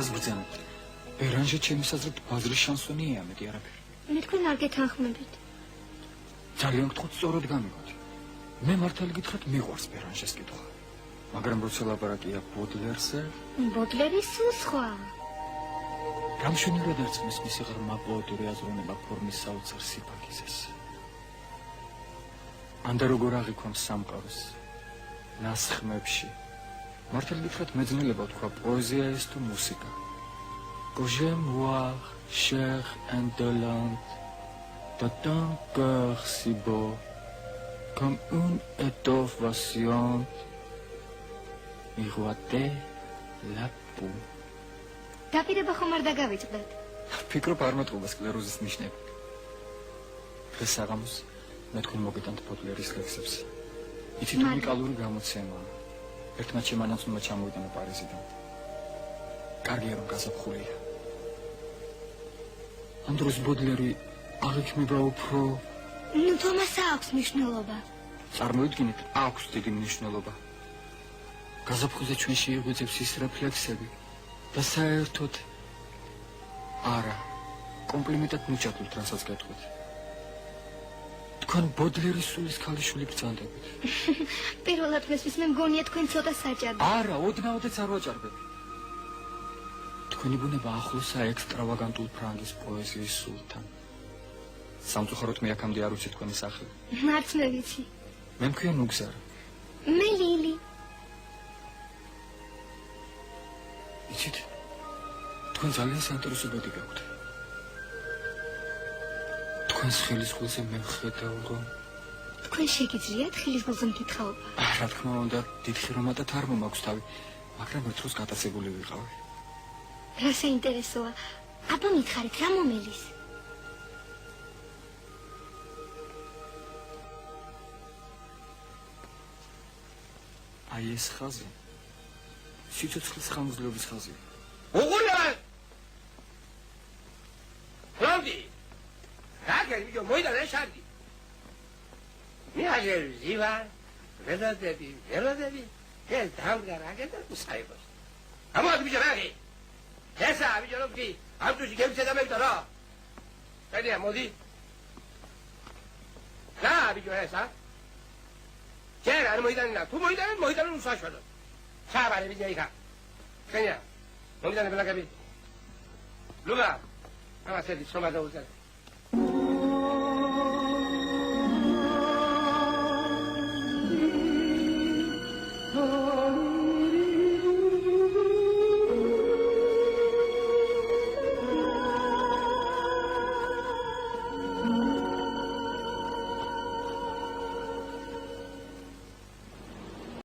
არას ბრძანებთ. ბერანჟე ჩემი საზრით ბაზრის შანსონია მეტი არაფერი. მე თქვენ არ გეთანხმებით. ძალიან გთხოვთ სწორად გამიგოთ. მე მართალი გითხრათ მიყვარს ბერანჟეს კითხვა. მაგრამ როცა ლაპარაკია ბოდლერზე, ბოდლერის სულ სხვა. გამშვენივრად ერწყმის მისი ღრმა პოეტური აზროვნება ფორმის საოცარ სიფაქიზეს. ანდა როგორ აღიქვამს სამყაროს ნასხმებში. მართალი გითხრათ მეძნელება თქვა პოეზია ეს თუ მუსიკა. Que j'aime voir chair indolente de ton cœur si beau comme une étoffe vacillante miroiter la peau. დაპირება ხომ არ დაგავიწყდეთ? ფიქრობ არ მეტყობა სკლეროზის ნიშნები. დღეს საღამოს მე თქვენ მოგიტანთ ბოდლერის ლექსებს. იცით უნიკალური გამოცემაა. ერთმა ჩემანაცმულმა ჩამოვიტანა პარიზიდან. კარგია რომ გაზაფხულია. ამ დროს ბოდლერი აღიქმება უფრო ნუ თომას აქვს მნიშვნელობა. წარმოიდგინეთ, აქვს დიდი მნიშვნელობა. გაზაფხულზე ჩვენ შეიღვიძებს ის რეფლექსები და საერთოდ არა, კომპლიმენტად მიჭადოთ რასაც გეტყვით. თქვენ ბოდლერის სულის ქალიშვილი ბრძანდებით. პირველად მესმის მე მგონია თქვენ ცოტა საჭარბი. არა, ოდნავადაც არ ვაჭარბებ. თქვენი ბუნება ახლოსაა ექსტრავაგანტულ ფრანგის პოეზიის სულთან. სამწუხაროდ მე აქამდე არ ვიცი თქვენი სახელი. მარც მე ვიცი. მე მქვია ნუგზარა. მე ლილი. იცით, თქვენ ძალიან საინტერესო ბედი გაქვთ. თქვენს ხელისყულზე მე ვხედავ, რომ თქვენ შეგიძლიათ ხელისყულზე მკითხაობა? რა თქმა უნდა, დიდხი რომადად არ მომაქვს თავი, მაგრამ ერთ დროს გატაცებული ვიყავი. რა საინტერესოა. აბა მითხარით, რა მომელის? აი ეს ხაზი სიცოცხლის ხანგრძლივობის ხაზია. უღურია! ფლანდი! რაგერ ვიდეო მოიდანე შარდი. მე აგერ ზივა, ველოდები. ეს დამდგარ აგერ და უსაიბოს. ამოდი ბიჭო რაგი. ესა ბიჭო ლობი, ამ თუში გემცე და მევიდა რა. დაიდია მოდი. რა ბიჭო ესა? ჯერ არ მოიდანე, თუ მოიდანე უსაშველო. საბარი ბიჭო იქა. ხენია. მოიდანე ბლაკები. ლუგა. ამასეთი სომა დაუწერ. Oh